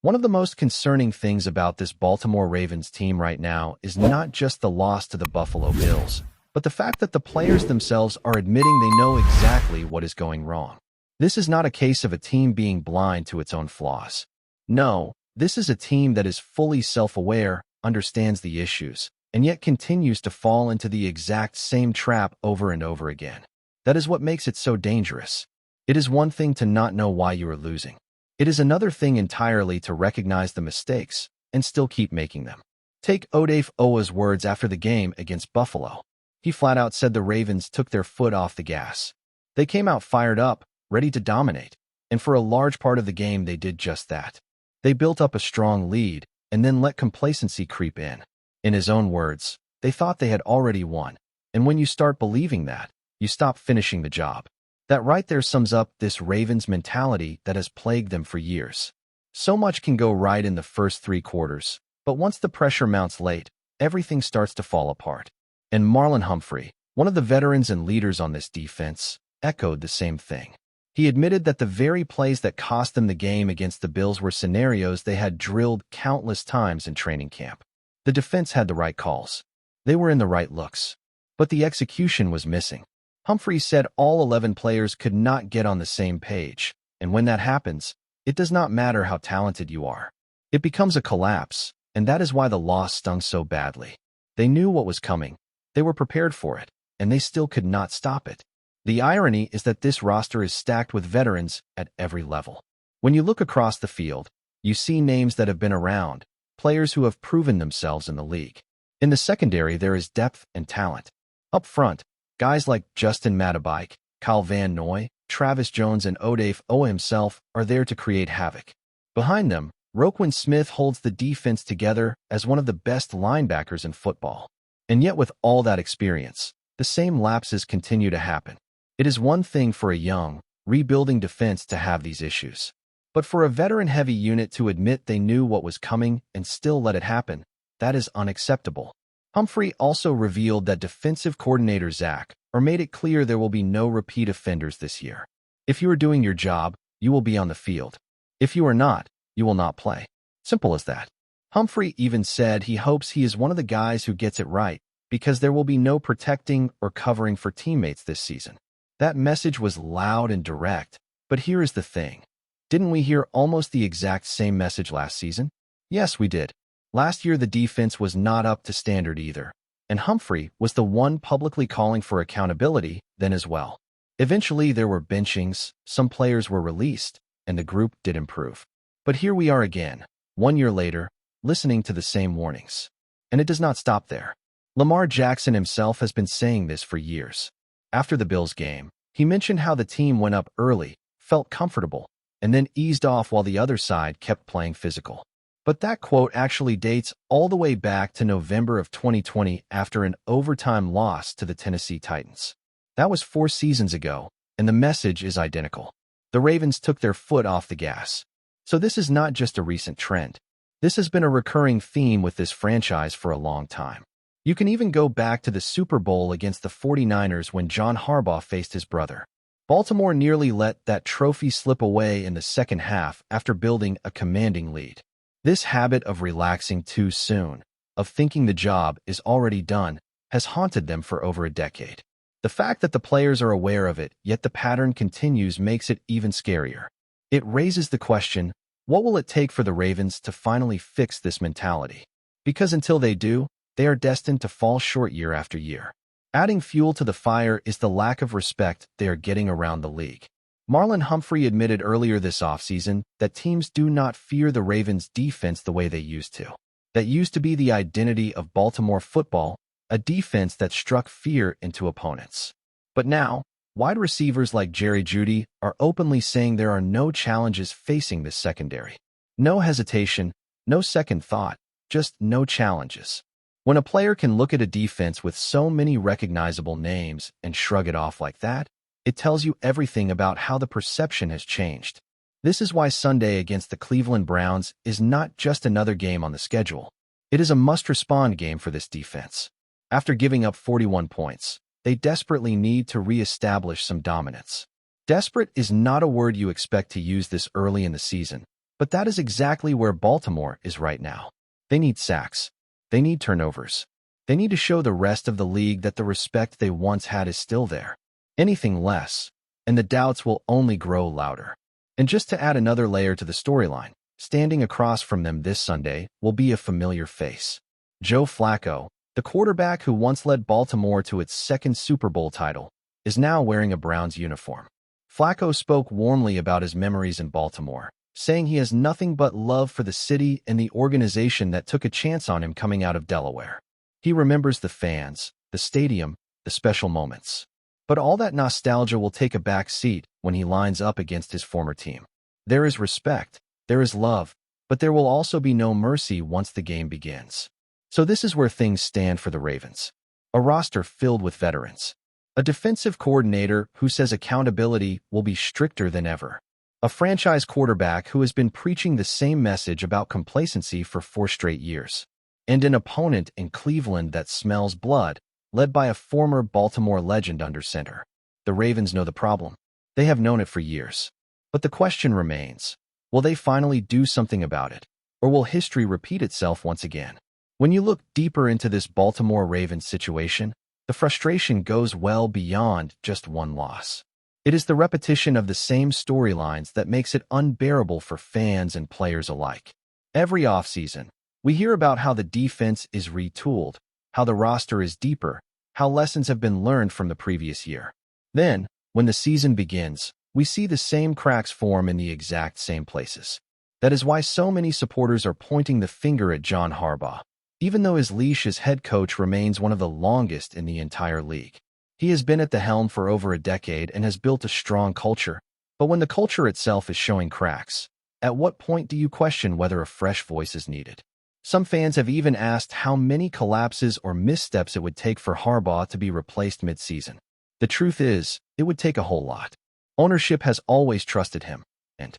One of the most concerning things about this Baltimore Ravens team right now is not just the loss to the Buffalo Bills, but the fact that the players themselves are admitting they know exactly what is going wrong. This is not a case of a team being blind to its own flaws. No, this is a team that is fully self-aware, understands the issues, and yet continues to fall into the exact same trap over and over again. That is what makes it so dangerous. It is one thing to not know why you are losing. It is another thing entirely to recognize the mistakes and still keep making them. Take Odafe Oweh's words after the game against Buffalo. He flat out said the Ravens took their foot off the gas. They came out fired up, ready to dominate, and for a large part of the game they did just that. They built up a strong lead and then let complacency creep in. In his own words, they thought they had already won, and when you start believing that, you stop finishing the job. That right there sums up this Ravens mentality that has plagued them for years. So much can go right in the first 3 quarters, but once the pressure mounts late, everything starts to fall apart. And Marlon Humphrey, one of the veterans and leaders on this defense, echoed the same thing. He admitted that the very plays that cost them the game against the Bills were scenarios they had drilled countless times in training camp. The defense had the right calls. They were in the right looks. But the execution was missing. Humphrey said all 11 players could not get on the same page, and when that happens, it does not matter how talented you are. It becomes a collapse, and that is why the loss stung so badly. They knew what was coming, they were prepared for it, and they still could not stop it. The irony is that this roster is stacked with veterans at every level. When you look across the field, you see names that have been around, players who have proven themselves in the league. In the secondary, there is depth and talent. Up front, guys like Justin Matabike, Kyle Van Noy, Travis Jones, and Odafe Oweh himself are there to create havoc. Behind them, Roquan Smith holds the defense together as one of the best linebackers in football. And yet with all that experience, the same lapses continue to happen. It is one thing for a young, rebuilding defense to have these issues. But for a veteran-heavy unit to admit they knew what was coming and still let it happen, that is unacceptable. Humphrey also revealed that defensive coordinator Zach made it clear there will be no repeat offenders this year. If you are doing your job, you will be on the field. If you are not, you will not play. Simple as that. Humphrey even said he hopes he is one of the guys who gets it right, because there will be no protecting or covering for teammates this season. That message was loud and direct, but here is the thing. Didn't we hear almost the exact same message last season? Yes, we did. Last year the defense was not up to standard either, and Humphrey was the one publicly calling for accountability then as well. Eventually there were benchings, some players were released, and the group did improve. But here we are again, 1 year later, listening to the same warnings. And it does not stop there. Lamar Jackson himself has been saying this for years. After the Bills game, he mentioned how the team went up early, felt comfortable, and then eased off while the other side kept playing physical. But that quote actually dates all the way back to November of 2020 after an overtime loss to the Tennessee Titans. That was 4 seasons ago, and the message is identical. The Ravens took their foot off the gas. So this is not just a recent trend. This has been a recurring theme with this franchise for a long time. You can even go back to the Super Bowl against the 49ers when John Harbaugh faced his brother. Baltimore nearly let that trophy slip away in the second half after building a commanding lead. This habit of relaxing too soon, of thinking the job is already done, has haunted them for over a decade. The fact that the players are aware of it, yet the pattern continues, makes it even scarier. It raises the question, what will it take for the Ravens to finally fix this mentality? Because until they do, they are destined to fall short year after year. Adding fuel to the fire is the lack of respect they are getting around the league. Marlon Humphrey admitted earlier this offseason that teams do not fear the Ravens' defense the way they used to. That used to be the identity of Baltimore football, a defense that struck fear into opponents. But now, wide receivers like Jerry Jeudy are openly saying there are no challenges facing this secondary. No hesitation, no second thought, just no challenges. When a player can look at a defense with so many recognizable names and shrug it off like that, it tells you everything about how the perception has changed. This is why Sunday against the Cleveland Browns is not just another game on the schedule. It is a must-respond game for this defense. After giving up 41 points, they desperately need to re-establish some dominance. Desperate is not a word you expect to use this early in the season, But that is exactly where Baltimore is right now. They need sacks. They need turnovers. They need to show the rest of the league that the respect they once had is still there. Anything less, and the doubts will only grow louder. And just to add another layer to the storyline, standing across from them this Sunday will be a familiar face. Joe Flacco, the quarterback who once led Baltimore to its second Super Bowl title, is now wearing a Browns uniform. Flacco spoke warmly about his memories in Baltimore, saying he has nothing but love for the city and the organization that took a chance on him coming out of Delaware. He remembers the fans, the stadium, the special moments. But all that nostalgia will take a back seat when he lines up against his former team. There is respect, there is love, but there will also be no mercy once the game begins. So this is where things stand for the Ravens. A roster filled with veterans. A defensive coordinator who says accountability will be stricter than ever. A franchise quarterback who has been preaching the same message about complacency for 4 straight years. And an opponent in Cleveland that smells blood, led by a former Baltimore legend under center. The Ravens know the problem. They have known it for years. But the question remains, will they finally do something about it? Or will history repeat itself once again? When you look deeper into this Baltimore Ravens situation, the frustration goes well beyond just one loss. It is the repetition of the same storylines that makes it unbearable for fans and players alike. Every offseason, we hear about how the defense is retooled, how the roster is deeper, how lessons have been learned from the previous year. Then, when the season begins, we see the same cracks form in the exact same places. That is why so many supporters are pointing the finger at John Harbaugh. Even though his leash as head coach remains one of the longest in the entire league. He has been at the helm for over a decade and has built a strong culture. But when the culture itself is showing cracks, at what point do you question whether a fresh voice is needed? Some fans have even asked how many collapses or missteps it would take for Harbaugh to be replaced mid-season. The truth is, it would take a whole lot. Ownership has always trusted him, and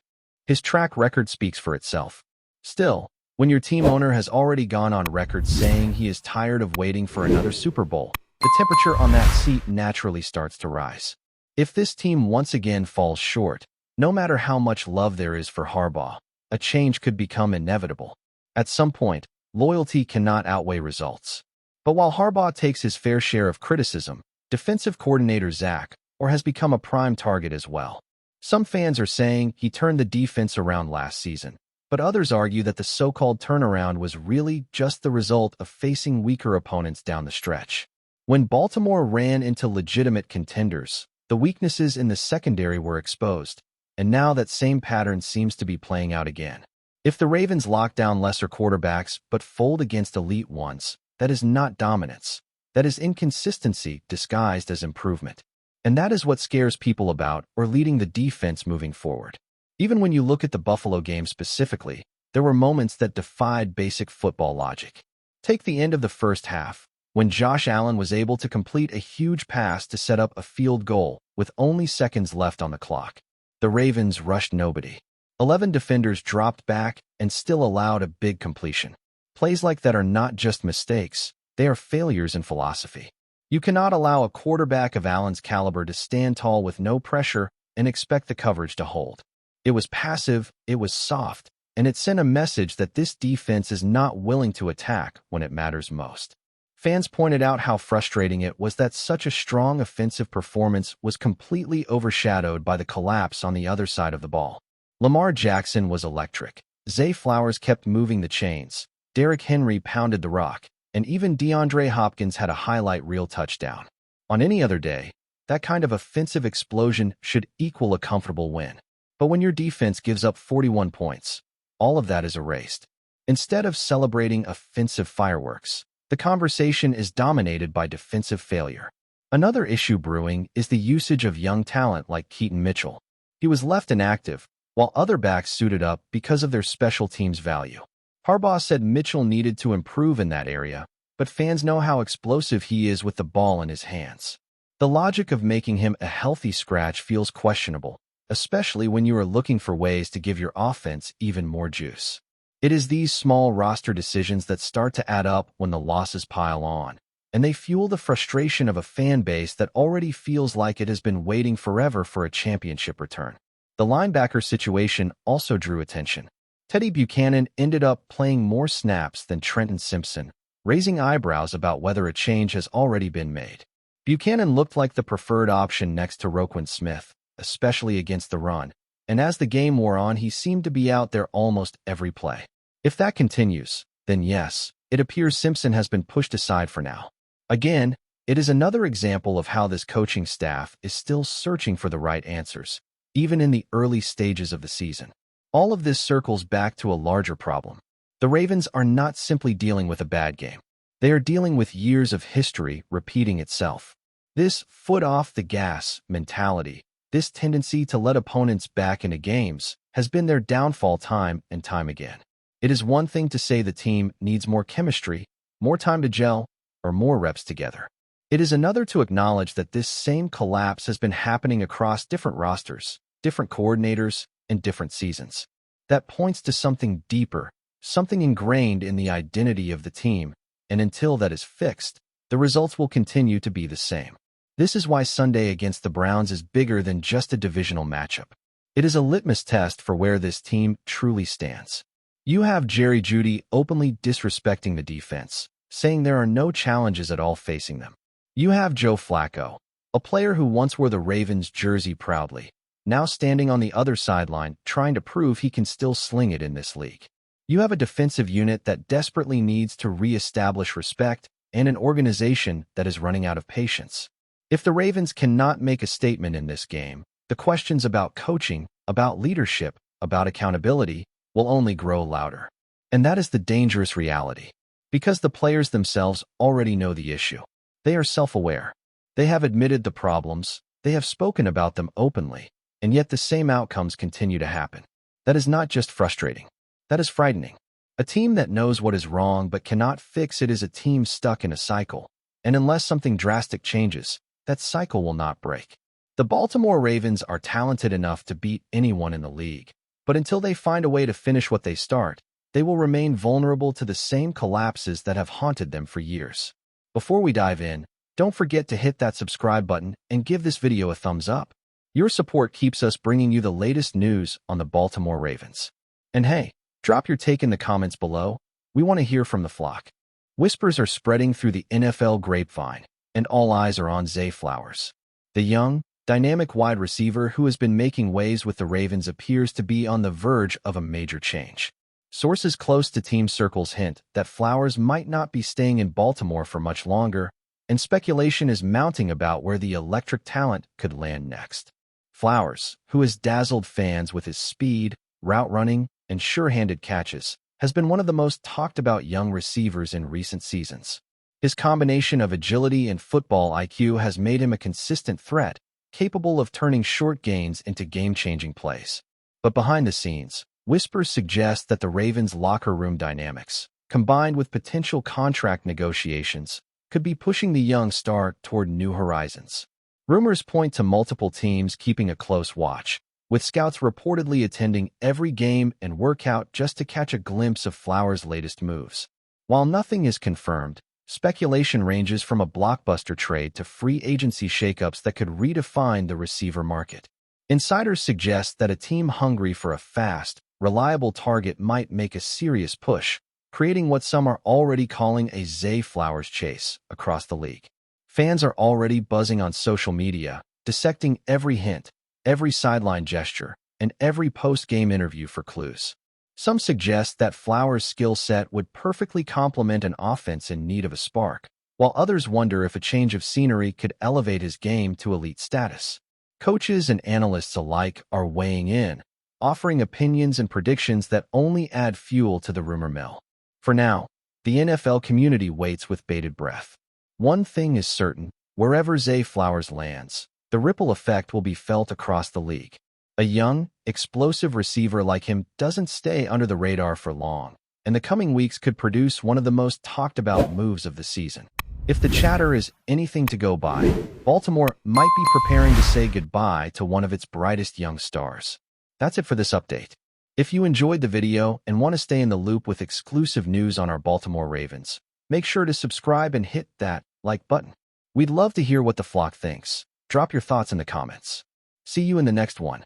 his track record speaks for itself. Still, when your team owner has already gone on record saying he is tired of waiting for another Super Bowl, the temperature on that seat naturally starts to rise. If this team once again falls short, no matter how much love there is for Harbaugh, a change could become inevitable. At some point, loyalty cannot outweigh results. But while Harbaugh takes his fair share of criticism, defensive coordinator Zach has become a prime target as well. Some fans are saying he turned the defense around last season. But others argue that the so-called turnaround was really just the result of facing weaker opponents down the stretch. When Baltimore ran into legitimate contenders, the weaknesses in the secondary were exposed, and now that same pattern seems to be playing out again. If the Ravens lock down lesser quarterbacks but fold against elite ones, that is not dominance. That is inconsistency disguised as improvement. And that is what scares people about or leading the defense moving forward. Even when you look at the Buffalo game specifically, there were moments that defied basic football logic. Take the end of the first half, when Josh Allen was able to complete a huge pass to set up a field goal with only seconds left on the clock. The Ravens rushed nobody. 11 defenders dropped back and still allowed a big completion. Plays like that are not just mistakes, they are failures in philosophy. You cannot allow a quarterback of Allen's caliber to stand tall with no pressure and expect the coverage to hold. It was passive, it was soft, and it sent a message that this defense is not willing to attack when it matters most. Fans pointed out how frustrating it was that such a strong offensive performance was completely overshadowed by the collapse on the other side of the ball. Lamar Jackson was electric. Zay Flowers kept moving the chains. Derrick Henry pounded the rock, and even DeAndre Hopkins had a highlight reel touchdown. On any other day, that kind of offensive explosion should equal a comfortable win. But when your defense gives up 41 points, all of that is erased. Instead of celebrating offensive fireworks, the conversation is dominated by defensive failure. Another issue brewing is the usage of young talent like Keaton Mitchell. He was left inactive, while other backs suited up because of their special teams value. Harbaugh said Mitchell needed to improve in that area, but fans know how explosive he is with the ball in his hands. The logic of making him a healthy scratch feels questionable, especially when you are looking for ways to give your offense even more juice. It is these small roster decisions that start to add up when the losses pile on, and they fuel the frustration of a fan base that already feels like it has been waiting forever for a championship return. The linebacker situation also drew attention. Teddy Buchanan ended up playing more snaps than Trenton Simpson, raising eyebrows about whether a change has already been made. Buchanan looked like the preferred option next to Roquan Smith, especially against the run, and as the game wore on, he seemed to be out there almost every play. If that continues, then yes, it appears Simpson has been pushed aside for now. Again, it is another example of how this coaching staff is still searching for the right answers, even in the early stages of the season. All of this circles back to a larger problem. The Ravens are not simply dealing with a bad game. They are dealing with years of history repeating itself. This foot off the gas mentality, this tendency to let opponents back into games, has been their downfall time and time again. It is one thing to say the team needs more chemistry, more time to gel, or more reps together. It is another to acknowledge that this same collapse has been happening across different rosters, different coordinators, and different seasons. That points to something deeper, something ingrained in the identity of the team, and until that is fixed, the results will continue to be the same. This is why Sunday against the Browns is bigger than just a divisional matchup. It is a litmus test for where this team truly stands. You have Jerry Jeudy openly disrespecting the defense, saying there are no challenges at all facing them. You have Joe Flacco, a player who once wore the Ravens jersey proudly, now standing on the other sideline trying to prove he can still sling it in this league. You have a defensive unit that desperately needs to re-establish respect and an organization that is running out of patience. If the Ravens cannot make a statement in this game, the questions about coaching, about leadership, about accountability will only grow louder. And that is the dangerous reality. Because the players themselves already know the issue. They are self-aware. They have admitted the problems, they have spoken about them openly, and yet the same outcomes continue to happen. That is not just frustrating. That is frightening. A team that knows what is wrong but cannot fix it is a team stuck in a cycle, and unless something drastic changes, that cycle will not break. The Baltimore Ravens are talented enough to beat anyone in the league, but until they find a way to finish what they start, they will remain vulnerable to the same collapses that have haunted them for years. Before we dive in, don't forget to hit that subscribe button and give this video a thumbs up. Your support keeps us bringing you the latest news on the Baltimore Ravens. And hey, drop your take in the comments below. We want to hear from the flock. Whispers are spreading through the NFL grapevine, and all eyes are on Zay Flowers. The young, dynamic wide receiver who has been making waves with the Ravens appears to be on the verge of a major change. Sources close to team circles hint that Flowers might not be staying in Baltimore for much longer, and speculation is mounting about where the electric talent could land next. Flowers, who has dazzled fans with his speed, route running, and sure-handed catches, has been one of the most talked-about young receivers in recent seasons. His combination of agility and football IQ has made him a consistent threat, capable of turning short gains into game-changing plays. But behind the scenes, whispers suggest that the Ravens' locker room dynamics, combined with potential contract negotiations, could be pushing the young star toward new horizons. Rumors point to multiple teams keeping a close watch, with scouts reportedly attending every game and workout just to catch a glimpse of Flowers' latest moves. While nothing is confirmed, speculation ranges from a blockbuster trade to free agency shakeups that could redefine the receiver market. Insiders suggest that a team hungry for a fast, reliable target might make a serious push, creating what some are already calling a Zay Flowers chase across the league. Fans are already buzzing on social media, dissecting every hint, every sideline gesture, and every post-game interview for clues. Some suggest that Flowers' skill set would perfectly complement an offense in need of a spark, while others wonder if a change of scenery could elevate his game to elite status. Coaches and analysts alike are weighing in, offering opinions and predictions that only add fuel to the rumor mill. For now, the NFL community waits with bated breath. One thing is certain, wherever Zay Flowers lands, the ripple effect will be felt across the league. A young, explosive receiver like him doesn't stay under the radar for long, and the coming weeks could produce one of the most talked-about moves of the season. If the chatter is anything to go by, Baltimore might be preparing to say goodbye to one of its brightest young stars. That's it for this update. If you enjoyed the video and want to stay in the loop with exclusive news on our Baltimore Ravens, make sure to subscribe and hit that like button. We'd love to hear what the flock thinks. Drop your thoughts in the comments. See you in the next one.